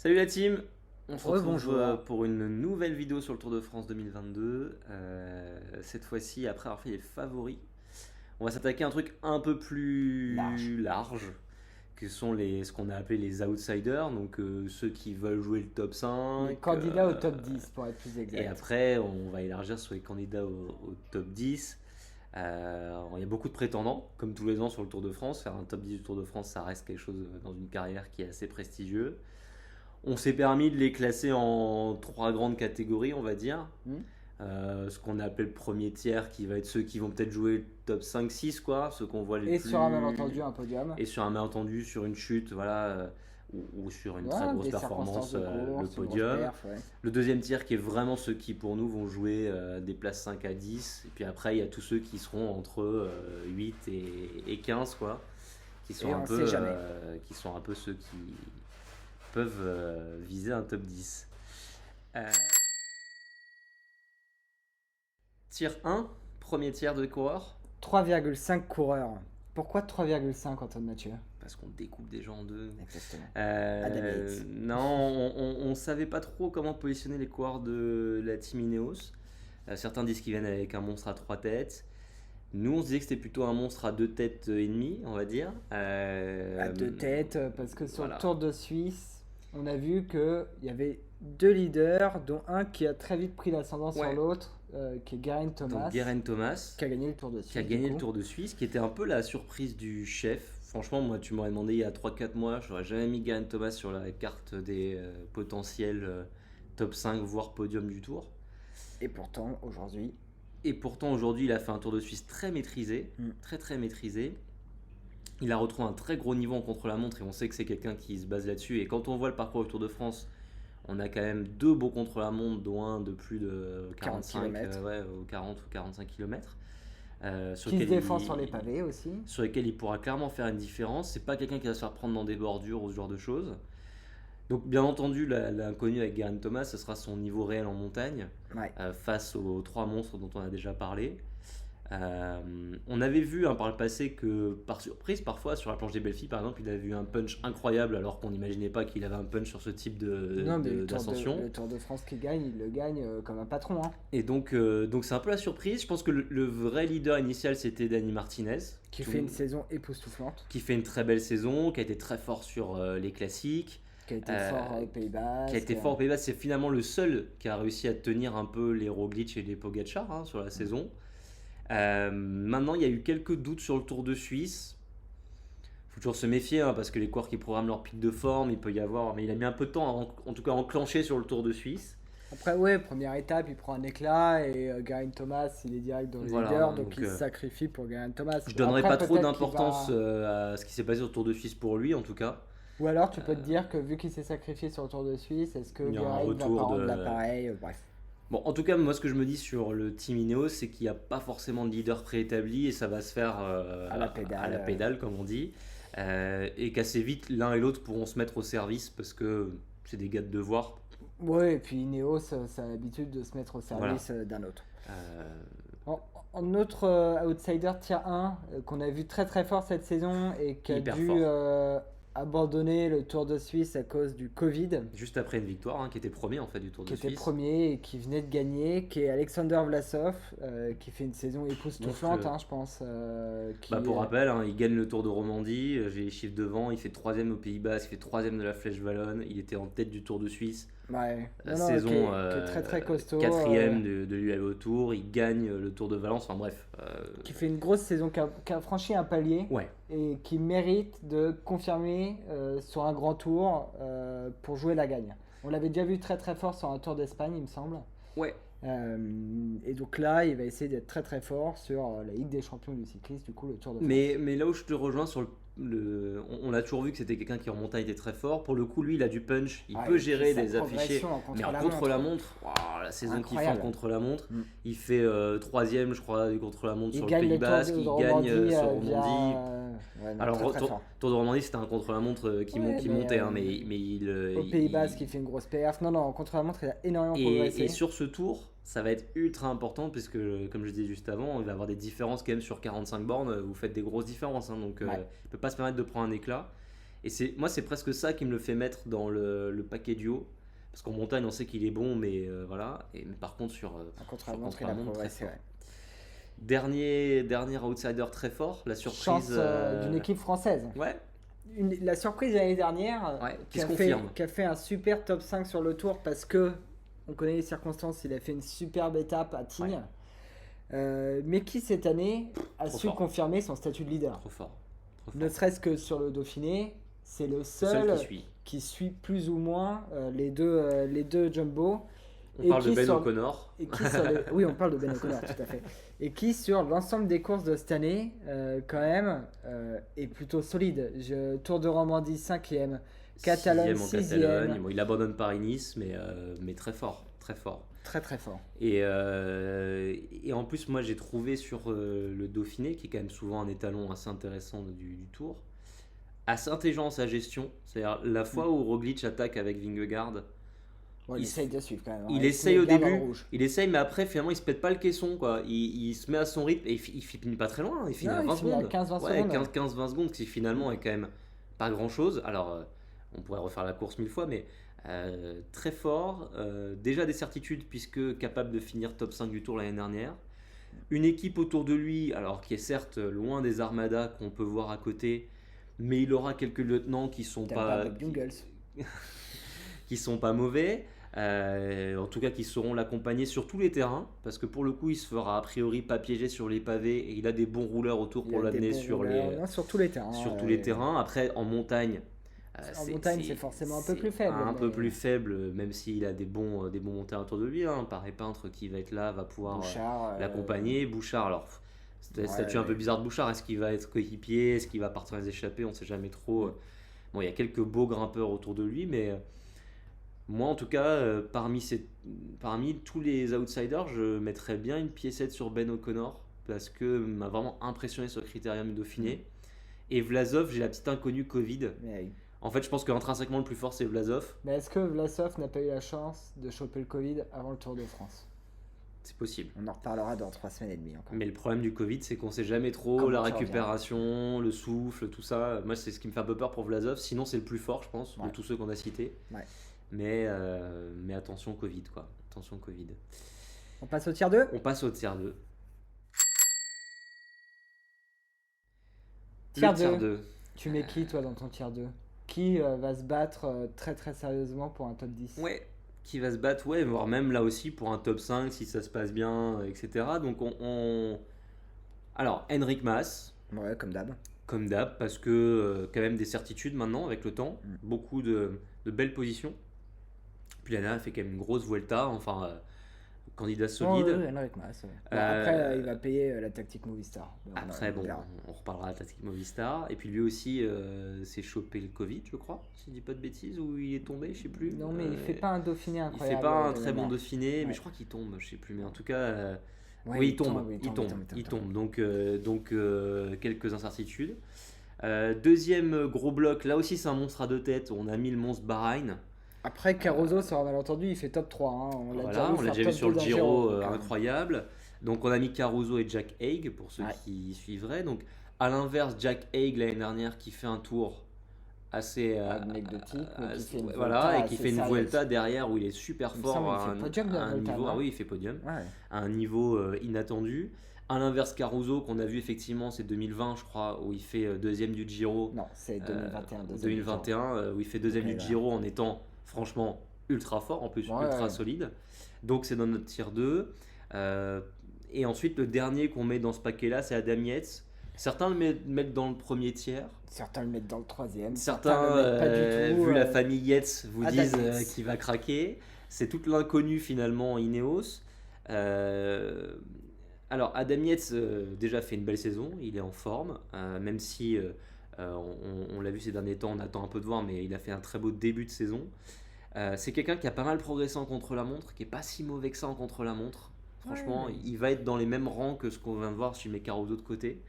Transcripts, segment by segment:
Salut la team, on se retrouve Rebonjour. pour une nouvelle vidéo sur le Tour de France 2022. Cette fois-ci, après avoir fait les favoris, on va s'attaquer à un truc un peu Large. plus large, que sont ce qu'on a appelé les outsiders, donc ceux qui veulent jouer le top Les 5. candidats au top 10 pour être plus Et exact. après, on va élargir sur les candidats au top 10. Il y a beaucoup de prétendants, comme tous les ans sur le Tour de France. Faire un top 10 du Tour de France, ça reste quelque chose dans une carrière qui est assez prestigieux. On s'est permis de les classer en trois grandes catégories, on va dire. Hmm. Ce qu'on a appelé le premier tiers, qui va être ceux qui vont peut-être jouer le top 5-6, quoi. Ceux qu'on voit les Et plus. sur un malentendu, un podium. Et sur un malentendu, sur une chute, voilà. Ou sur une très Ouais, grosse des circonstances performance, de le course, une grosse podium. perf, ouais. Le deuxième tiers, qui est vraiment ceux qui, pour nous, vont jouer des places 5 à 10. Et puis après, il y a tous ceux qui seront entre 8 et 15, quoi. Qui sont Et un on peu, sait jamais. qui sont un peu ceux qui peuvent viser un top 10. Euh, Tier 1, premier tiers de coureur, 3,5 coureurs. Pourquoi 3,5, Antoine Mathieu? parce qu'on découpe des gens en deux. Exactement. Adam Yates. Non, on savait pas trop comment positionner les coureurs de la team Ineos. Certains disent qu'ils viennent avec un monstre à 3 têtes. Nous, on se disait que c'était plutôt un monstre à 2 têtes et demie, on va dire. À deux têtes, parce que sur voilà. le Tour de Suisse, on a vu qu'il y avait deux leaders, dont un qui a très vite pris l'ascendant sur Ouais. l'autre, qui est Geraint Thomas, Donc Geraint Thomas, qui a gagné le Tour de Suisse. qui a gagné du le coup. Tour de Suisse, qui était un peu la surprise du chef. Franchement, moi, tu m'aurais demandé il y a 3-4 mois, je n'aurais jamais mis Geraint Thomas sur la carte des potentiels top 5, voire podium du Tour. Et pourtant, aujourd'hui, Et pourtant, aujourd'hui, il a fait un Tour de Suisse très maîtrisé, Mm. très très maîtrisé. Il a retrouvé un très gros niveau en contre-la-montre et on sait que c'est quelqu'un qui se base là-dessus. Et quand on voit le parcours du Tour de France, on a quand même deux beaux contre-la-montre, dont un de plus de 45, 40 kilomètres. ou 40 ou 45 km. Sur qui se lequel défend sur les pavés aussi. sur lesquels il pourra clairement faire une différence. C'est pas quelqu'un qui va se faire prendre dans des bordures ou ce genre de choses. Donc bien entendu, l'inconnu avec Geraint Thomas, ce sera son niveau réel en montagne, Ouais. face aux trois monstres dont on a déjà parlé. On avait vu par le passé que, par surprise, parfois sur la planche des belles filles, par exemple, il avait eu un punch incroyable alors qu'on n'imaginait pas qu'il avait un punch sur ce type Non, mais d'ascension. le Tour de France qu'il gagne, il le gagne comme un patron. Hein. Et donc c'est un peu la surprise. Je pense que le vrai leader initial, c'était Dani Martinez, Qui fait une saison époustouflante. qui fait une très belle saison, qui a été très fort sur les classiques. Qui a été Euh, fort aux Pays-Bas. Qui a été fort aux Pays-Bas, c'est finalement le seul qui a réussi à tenir un peu les Roglic et les Pogacar, sur la saison. Maintenant, il y a eu quelques doutes sur le Tour de Suisse. Faut toujours se méfier, parce que les coureurs qui programment leur pic de forme, il peut y avoir, mais il a mis un peu de temps en tout cas à enclencher sur le Tour de Suisse. Après, ouais, première étape, il prend un éclat et Geraint Thomas, il est direct dans le Voilà, leader, donc donc, il se sacrifie pour Geraint Thomas. Je donnerai Après, pas trop peut-être d'importance qu'il à ce qui s'est passé sur le Tour de Suisse pour lui, en tout cas. Ou alors, tu peux te dire que vu qu'il s'est sacrifié sur le Tour de Suisse, est-ce que Il y aura un Geraint va pas retour rendre de- l'appareil Bref. Bon, en tout cas, moi, ce que je me dis sur le team Ineos, c'est qu'il n'y a pas forcément de leader préétabli et ça va se faire À la pédale. à la pédale, comme on dit. Et qu'assez vite, l'un et l'autre pourront se mettre au service parce que c'est des gars de devoir. Ouais, et puis Ineos, ça a l'habitude de se mettre au service d'un autre. Euh, En autre outsider tier 1 qu'on a vu très très fort cette saison et qui a Hyper dû fort. abandonner le Tour de Suisse à cause du Covid, Juste après une victoire, qui était premier en fait du Tour qui de était Suisse. premier et qui venait de gagner, qui est Alexander Vlasov, qui fait une saison époustouflante, Donc, je pense. Pour rappel, il gagne le Tour de Romandie, j'ai les chiffres devant, il fait troisième aux Pays-Bas, il fait troisième de la Flèche Wallonne, il était en tête du Tour de Suisse. Ouais. La Non, saison qui est très très costaud. quatrième de l'UAE Tour, il gagne le Tour de Valence, enfin bref. Qui fait une grosse saison, qui a franchi un palier Ouais, et qui mérite de confirmer sur un grand tour pour jouer la gagne. On l'avait déjà vu très très fort sur un Tour d'Espagne, il me semble. ouais. Et donc là, il va essayer d'être très très fort sur la Ligue des champions du cyclisme, du coup le Tour de France. Mais là où je te rejoins sur on a toujours vu que c'était quelqu'un qui en montagne était très fort. Pour le coup, lui, il a du punch, il Ouais, peut et puis gérer sa des affichés. progression Mais en contre-la-montre, la saison qu'il fait en Incroyable. contre-la-montre, Mm. il fait troisième, je crois, du contre-la-montre Il sur le gagne Pays le Tour Basque, de il Romandie gagne sur via, Romandie. ouais, non, Alors, très, très Tour, fort. Tour de Romandie, c'était un contre-la-montre qui montait, mais Au Pays Basque, il fait une grosse perf. Non, en contre-la-montre, il a énormément progressé. et sur ce tour, ça va être ultra important parce que, comme je disais juste avant, il va y avoir des différences quand même sur 45 bornes. Vous faites des grosses différences, donc Ouais. il ne peut pas se permettre de prendre un éclat. Et moi, c'est presque ça qui me le fait mettre dans le paquet duo. Parce qu'en montagne, on sait qu'il est bon, mais voilà. Mais par contre, sur Contre-la-montre, il a contre-la-montre, très progressé. fort. Ouais. Dernier outsider très fort, la Chance surprise. d'une équipe française. Ouais, La surprise de l'année dernière, ouais, qui qui se a fait, confirme. qui a fait un super top 5 sur le tour parce que on connaît les circonstances, il a fait une superbe étape à Tignes. Mais qui cette année a Trop su fort. confirmer son statut de leader. Trop fort. Trop fort. Ne serait-ce que sur le Dauphiné, c'est le Le seul qui suit. qui suit plus ou moins les deux Jumbo. On Et parle de qui Ben sur- O'Connor. Et qui sur les- Oui, on parle de Ben O'Connor, tout à fait. Et qui, sur l'ensemble des courses de cette année, quand même, est plutôt solide. Tour de Romandie, 5e. Catalogne, Sixième en 6e. Catalogne. Bon, il abandonne Paris-Nice, mais très fort. Très fort. Très très fort. Et en plus, moi, j'ai trouvé sur le Dauphiné, qui est quand même souvent un étalon assez intéressant du Tour, assez intelligent dans sa gestion. C'est-à-dire, la fois où Roglic attaque avec Vingegaard, Bon, il essaye de suivre quand même. hein. il se essaye met au bien dans le début, rouge. il essaye, mais après, finalement, il se pète pas le caisson, quoi. Il se met à son rythme et il finit pas très loin. Il finit Non, à il 20 finit à secondes. 15-20 Ouais, secondes. 15-20 secondes, qui finalement est quand même pas grand-chose. Alors, on pourrait refaire la course 1000 fois, mais très fort. Déjà des certitudes, puisque capable de finir top 5 du Tour l'année dernière. Une équipe autour de lui, alors qui est certes loin des armadas qu'on peut voir à côté, mais il aura quelques lieutenants qui sont T'as pas, Bob Jungels. qui sont pas mauvais. En tout cas, qui sauront l'accompagner sur tous les terrains, parce que pour le coup, il se fera a priori pas piéger sur les pavés et il a des bons rouleurs autour Il pour a des l'amener bons sur rouleurs. les, Non, sur tous les terrains. sur tous les terrains. Après, en montagne, En montagne, c'est forcément un peu c'est plus faible, Un peu mais- plus faible, même s'il a des bons monteurs autour de lui. Hein. Pareil peintre qui va être là, va pouvoir Bouchard. l'accompagner. Bouchard, alors, c'est un statut un peu bizarre de Bouchard. Est-ce qu'il va être coéquipier? Est-ce qu'il va partir dans les échappées? On ne sait jamais trop. Bon, il y a quelques beaux grimpeurs autour de lui, mais moi, en tout cas, parmi tous les outsiders, je mettrais bien une piécette sur Ben O'Connor parce que m'a vraiment impressionné sur le Critérium du Dauphiné. Et Vlasov, j'ai la petite inconnue Covid. Mais, En fait, je pense qu'intrinsèquement, le plus fort, c'est Vlasov. est-ce que Vlasov n'a pas eu la chance de choper le Covid avant le Tour de France? C'est possible. On en reparlera dans 3 semaines et demie encore. Mais le problème du Covid, c'est qu'on sait jamais trop Comment la ça revient. récupération, le souffle, tout ça. Moi, c'est ce qui me fait un peu peur pour Vlasov. Sinon, c'est le plus fort, je pense, Ouais. de tous ceux qu'on a cités. Ouais. Mais attention Covid, quoi. Attention Covid. On passe au tiers 2. On passe au tiers 2. Tiers Le tiers 2. 2. Tu mets qui, toi, dans ton tiers 2? Qui va se battre très très sérieusement pour un top 10? Ouais, qui va se battre, ouais, voire même là aussi pour un top 5 si ça se passe bien, etc. Donc Alors, Henrik Mas, Ouais, comme d'hab. comme d'hab, parce que quand même des certitudes maintenant avec le temps, beaucoup de belles positions. Puis l'année dernière, il fait quand même une grosse Vuelta, enfin, candidat solide. Ouais, Henrik Mas. Ouais. Bon, après, il va payer la tactique Movistar. Mais Après, on bon, verra. on reparlera de la tactique Movistar. Et puis lui aussi s'est chopé le Covid, je crois, si je dis pas de bêtises, ou il est tombé, je sais plus. Non, mais il fait pas un Dauphiné Il incroyable. fait pas un de très bon mémoire. Dauphiné, mais Ouais. je crois qu'il tombe, je sais plus. Mais en tout cas, Ouais, oui, il tombe. il tombe. Donc, quelques incertitudes. Deuxième gros bloc, là aussi c'est un monstre à deux têtes. On a mis le monstre Bahreïn. Après, Caruso, ça aura malentendu, il fait top 3. Hein. Voilà, on l'a déjà vu faire sur top le 2 Giro, dans Giro, incroyable. Donc on a mis Caruso et Jack Haig pour ceux Ouais. qui suivraient. Donc à l'inverse, Jack Haig l'année dernière qui fait un tour assez anecdotique, mais qui fait une voilà, Vuelta et qui assez fait une sérieuse. Vuelta derrière où il est super Il me fort semble à qu'il fait un, podium dans à la un Vuelta, niveau. non Ah oui, il fait podium. Ouais. À un niveau inattendu. À l'inverse, Caruso, qu'on a vu effectivement, c'est 2020, je crois, où il fait deuxième du Giro. Non, c'est 2021. deuxième 2021, où il fait deuxième Ok, du là. Giro en étant franchement ultra fort, en plus Ouais, ultra ouais. solide. Donc c'est dans notre tier 2. Et ensuite, le dernier qu'on met dans ce paquet-là, c'est Adam Yates. Certains le mettent dans le premier tiers. Certains le mettent dans le troisième. Certains, le mettent pas du tout. vu la famille Yates, vous Adam disent Yates. qu'il va craquer. C'est toute l'inconnu finalement en Ineos. Alors Adam Yates déjà fait une belle saison, il est en forme, même si on l'a vu ces derniers temps, on attend un peu de voir, mais il a fait un très beau début de saison. C'est quelqu'un qui a pas mal progressé en contre-la-montre, qui est pas si mauvais que ça en contre-la-montre. Franchement, Ouais. il va être dans les mêmes rangs que ce qu'on vient de voir si je mets Caruso de côté.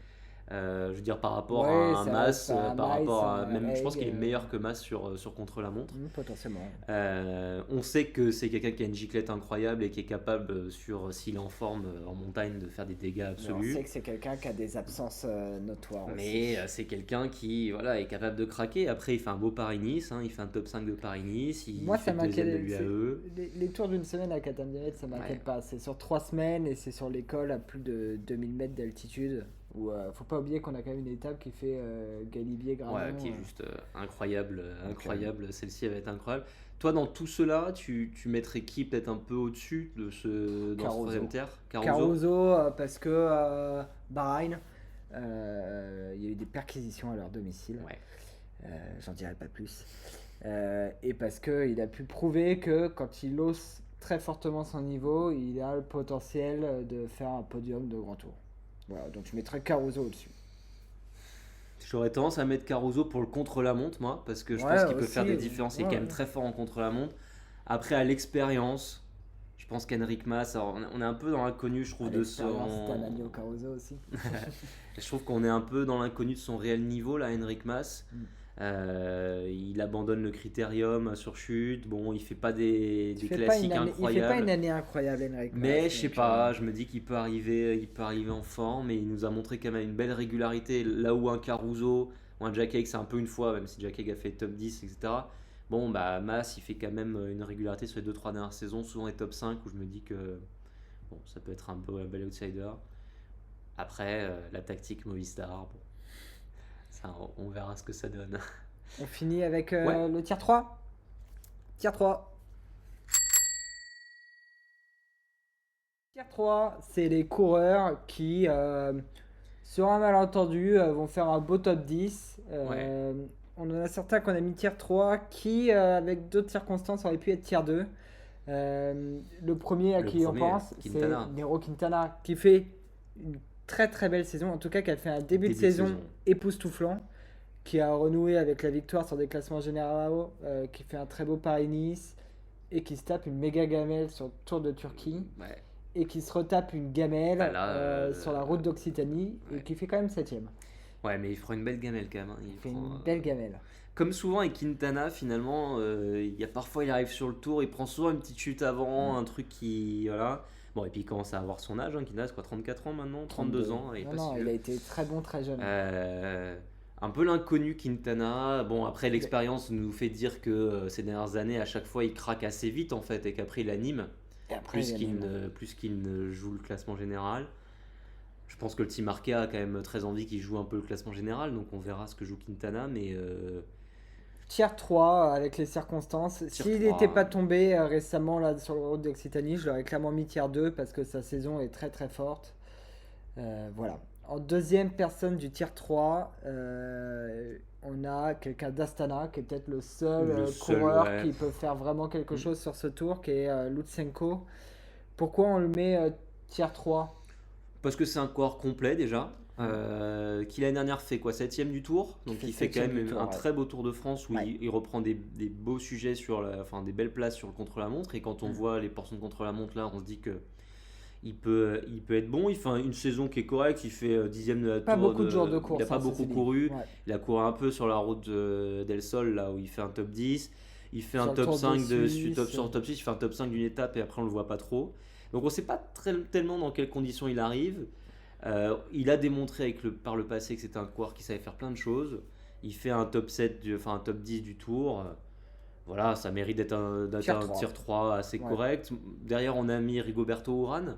Je veux dire, par rapport à Ouais, un ça reste Mas, pas un par rapport Mice, à. un Même, je pense Egg. qu'il est meilleur que Mas sur contre-la-montre. Potentiellement. On sait que c'est quelqu'un qui a une giclette incroyable et qui est capable, s'il est en forme en montagne, de faire des dégâts Mais on absolus. sait que c'est quelqu'un qui a des absences notoires aussi. Mais c'est quelqu'un qui voilà, est capable de craquer. Après, il fait un beau Paris-Nice, hein, il fait un top 5 de Paris-Nice, il Moi, fait ça deuxième de m'inquiète. l'UAE. Les tours d'une semaine à Katamdianet, ça m'inquiète Ouais. pas. C'est sur 3 semaines et c'est sur l'école à plus de 2000 mètres d'altitude. Où, faut pas oublier qu'on a quand même une étape qui fait Galibier-Granon. Ouais, qui est juste incroyable, Donc, incroyable. Celle-ci, elle va être incroyable. Toi, dans tout cela, tu mettrais qui peut-être un peu au-dessus de dans ce Caruso. troisième tiers? Caruso, parce que Bahreïn, il y a eu des perquisitions à leur domicile. Ouais. J'en dirai pas plus. Et parce qu'il a pu prouver que quand il hausse très fortement son niveau, il a le potentiel de faire un podium de grand tour. Voilà, donc je mettrais Caruso au-dessus. J'aurais tendance à mettre Caruso pour le contre-la-montre, moi, parce que je Ouais, pense qu'il peut aussi, faire des différences. Il est ouais, quand même ouais. très fort en contre-la-montre. Après, à l'expérience, je pense qu'Henrik Mas, alors, on est un peu dans l'inconnu, je trouve, À de l'expérience, son. t'as Daniel Caruso aussi. Je trouve qu'on est un peu dans l'inconnu de son réel niveau, là, Henrik Mas. Mm. Il abandonne le critérium sur chute. Bon, il fait pas des Il fait pas classiques une année, il fait pas incroyables. une année incroyable, Henrik Mais Mas, je sais donc, pas, je me dis il peut arriver en forme et il nous a montré quand même une belle régularité. Là où un Caruso ou un Jack Haig, c'est un peu une fois, même si Jack Haig a fait top 10, etc. Bon, bah, Mas, il fait quand même une régularité sur les 2-3 dernières saisons, souvent les top 5, où je me dis que bon, ça peut être un peu un bel outsider. Après, la tactique Movistar, bon, ça, on verra ce que ça donne. on finit avec Ouais. le tier 3. Tier 3. Tier 3, c'est les coureurs qui, sur un malentendu, vont faire un beau top 10. Ouais. On en a certains qu'on a mis tier 3 qui, avec d'autres circonstances, auraient pu être tier 2. Le premier à Le qui on premier, pense, Quintana. c'est Nero Quintana, qui fait une très très belle saison, en tout cas qui a fait un début de saison époustouflant, qui a renoué avec la victoire sur des classements généraux, qui fait un très beau Paris-Nice, et qui se tape une méga gamelle sur le Tour de Turquie, Ouais. et qui se retape une gamelle Bah là, sur la route d'Occitanie, ouais. et qui fait quand même 7ème. Ouais, mais il fera une belle gamelle quand même, hein. Il fait prend, une belle gamelle. Comme souvent avec Quintana, finalement, parfois il arrive sur le tour, il prend souvent une petite chute avant, un truc qui. Voilà. Bon, et puis il commence à avoir son âge, hein, Quintana, c'est quoi, 34 ans maintenant? 32 ans, il est Non, pas non, si il vieux. a été très bon, très jeune. Un peu l'inconnu Quintana. Bon, après l'expérience nous fait dire que ces dernières années, à chaque fois, il craque assez vite en fait, et qu'après il anime, Et après, il anime. plus qu'il ne joue le classement général. Je pense que le Team Arca a quand même très envie qu'il joue un peu le classement général, donc on verra ce que joue Quintana, mais Tier 3 avec les circonstances. Tier S'il 3. n'était pas tombé récemment là, sur le route d'Occitanie, je l'aurais clairement mis tier 2 parce que sa saison est très très forte. Voilà. En deuxième personne du tier 3, on a quelqu'un d'Astana qui est peut-être le seul coureur ouais. qui peut faire vraiment quelque chose sur ce tour, qui est Lutsenko. Pourquoi on le met tier 3? Parce que c'est un coureur complet déjà. Qui l'année dernière fait quoi, 7ème du tour, donc il fait quand même un très beau Tour de France où il reprend des beaux sujets enfin des belles places sur le contre-la-montre, et quand on voit les portions de contre-la-montre là, on se dit que il peut être bon. Il fait une saison qui est correcte, il fait 10ème de la Pas Tour. beaucoup de jours de course. Il n'a pas beaucoup couru. Ouais. Il a couru un peu sur la route d'El Sol là où il fait un top 10. Il fait Sur un le top Tour 5 de Suisse. sur le top 6, il fait un top 5 d'une étape et après on le voit pas trop. Donc on sait pas tellement dans quelles conditions il arrive. Il a démontré par le passé que c'était un coureur qui savait faire plein de choses. Il fait un top 7, un top 10 du tour. Voilà, ça mérite d'être un tier 3 assez correct. Derrière, on a mis Rigoberto Urán.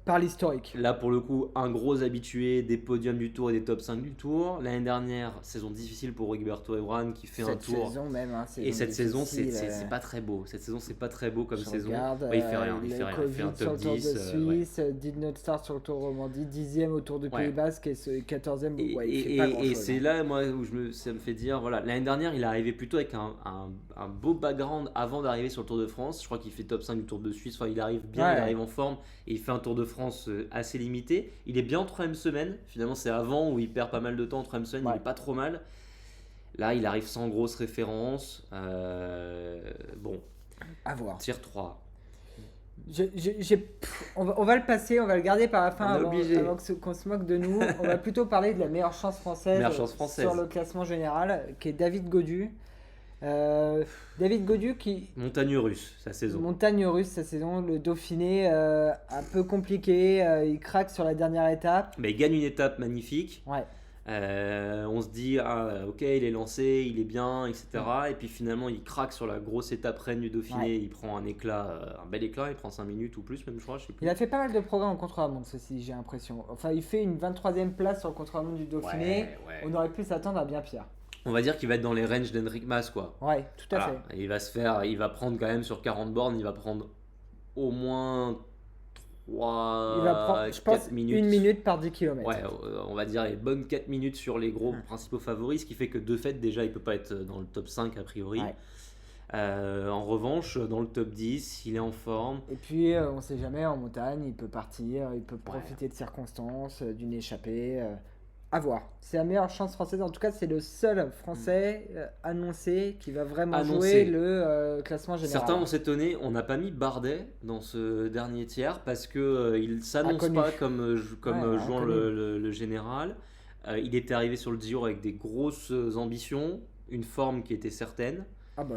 Par l'historique. Là, pour le coup, un gros habitué des podiums du tour et des top 5 du tour. L'année dernière, saison difficile pour Rigoberto Urán qui fait un tour. Saison même, hein, et cette saison, c'est pas très beau. Cette saison, c'est pas très beau comme saison. Regarde, il fait rien. Il fait rien. Il fait un sur top le Tour 10. de Suisse, did not start sur le Tour Romandie, 10ème au Tour du Pays Basque et 14ème. Et c'est là, moi, où ça me fait dire, voilà, l'année dernière, il est arrivé plutôt avec un beau background avant d'arriver sur le Tour de France. Je crois qu'il fait top 5 du Tour de Suisse. Enfin, il arrive bien, il arrive en forme et il fait un Tour de France assez limité. Il est bien en 3ème semaine. Finalement, c'est avant où il perd pas mal de temps en 3ème semaine. Il est pas trop mal. Là, il arrive sans grosse référence. Bon, à voir. tier 3. On va le passer, on va le garder par la fin On est obligé. avant qu'on se moque de nous. On va plutôt parler de la meilleure chance française, sur le classement général, qui est David Gaudu. David Gaudu qui... Montagne russe, sa saison. Montagne russe, sa saison. Le Dauphiné, un peu compliqué. Il craque sur la dernière étape. Mais il gagne une étape magnifique. Ouais. On se dit, ok, il est lancé, il est bien, etc. Et puis finalement, il craque sur la grosse étape reine du Dauphiné. Ouais. Il prend un bel éclat, il prend 5 minutes ou plus, même, je crois. Je sais plus. Il a fait pas mal de progrès en contre-la-montre, ceci, j'ai l'impression. Enfin, il fait une 23e place sur le contre-la-montre du Dauphiné. Ouais. On aurait pu s'attendre à bien pire. On va dire qu'il va être dans les ranges d'Henrik Mas, quoi. Ouais, tout à fait. Il va prendre quand même sur 40 bornes, il va prendre au moins 3, Il va prendre, je pense, 4 minutes. 1 minute par 10 km. Ouais, on va dire les bonnes 4 minutes sur les gros principaux favoris, ce qui fait que de fait, déjà, il peut pas être dans le top 5 a priori. Ouais. En revanche, dans le top 10, il est en forme. Et puis, on sait jamais, en montagne, il peut partir, il peut profiter de circonstances, d'une échappée. À voir. C'est la meilleure chance française. En tout cas, c'est le seul français annoncé qui va vraiment jouer le classement général. Certains vont s'étonner, on n'a pas mis Bardet dans ce dernier tiers parce que il s'annonce pas comme jouant le général. Il était arrivé sur le Giro avec des grosses ambitions, une forme qui était certaine.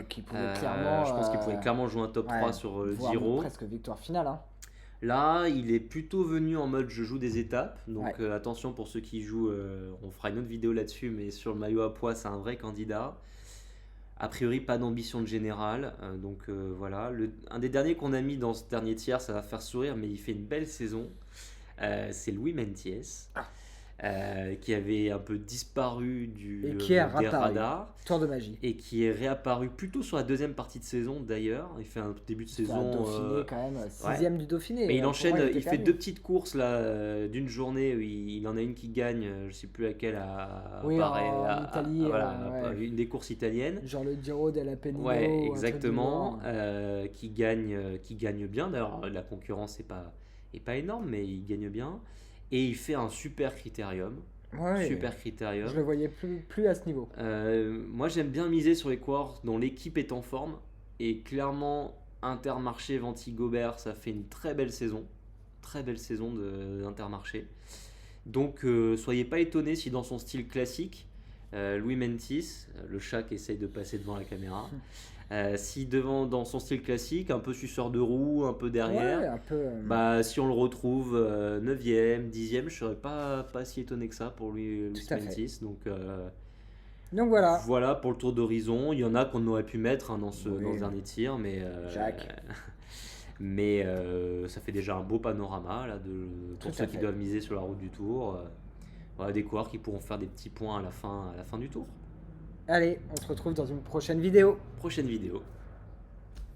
Qui pouvait clairement. Je pense qu'il pouvait clairement jouer un top 3 sur le Giro. Presque victoire finale. Hein. Là, il est plutôt venu en mode je joue des étapes. Donc attention pour ceux qui jouent, on fera une autre vidéo là-dessus, mais sur le maillot à pois, c'est un vrai candidat. A priori, pas d'ambition de général. Voilà. Un des derniers qu'on a mis dans ce dernier tiers, ça va faire sourire, mais il fait une belle saison. C'est Louis Mentiès. Qui avait un peu disparu des radars. Tour de magie. Et qui est réapparu plutôt sur la deuxième partie de saison d'ailleurs. Il fait un début de saison. Dauphiné quand même, 6ème du Dauphiné. Mais il enchaîne, il fait 2 petites courses là, d'une journée où il en a une qui gagne, je sais plus laquelle, en Italie. Une des courses italiennes. Genre le Giro della Penino. Ouais, exactement. Qui gagne bien. D'ailleurs, la concurrence est pas énorme, mais il gagne bien. Et il fait un super critérium. Super critérium. Je le voyais plus à ce niveau. Moi, j'aime bien miser sur les coureurs dont l'équipe est en forme. Et clairement, Intermarché, Venti-Gobert, ça fait une très belle saison. Très belle saison d'Intermarché. Donc, soyez pas étonnés si dans son style classique, Louis Mentis, le chat qui essaye de passer devant la caméra, si dans son style classique, un peu suceur de roue, un peu derrière, si on le retrouve 9e, 10e, je serais pas si étonné que ça pour lui, Louis Mentis. Donc voilà. Voilà pour le tour d'horizon. Il y en a qu'on aurait pu mettre dans ce dernier tir, mais ça fait déjà un beau panorama là, pour ceux qui doivent miser sur la route du Tour. Des coureurs qui pourront faire des petits points à la fin du Tour. Allez, on se retrouve dans une prochaine vidéo. Prochaine vidéo.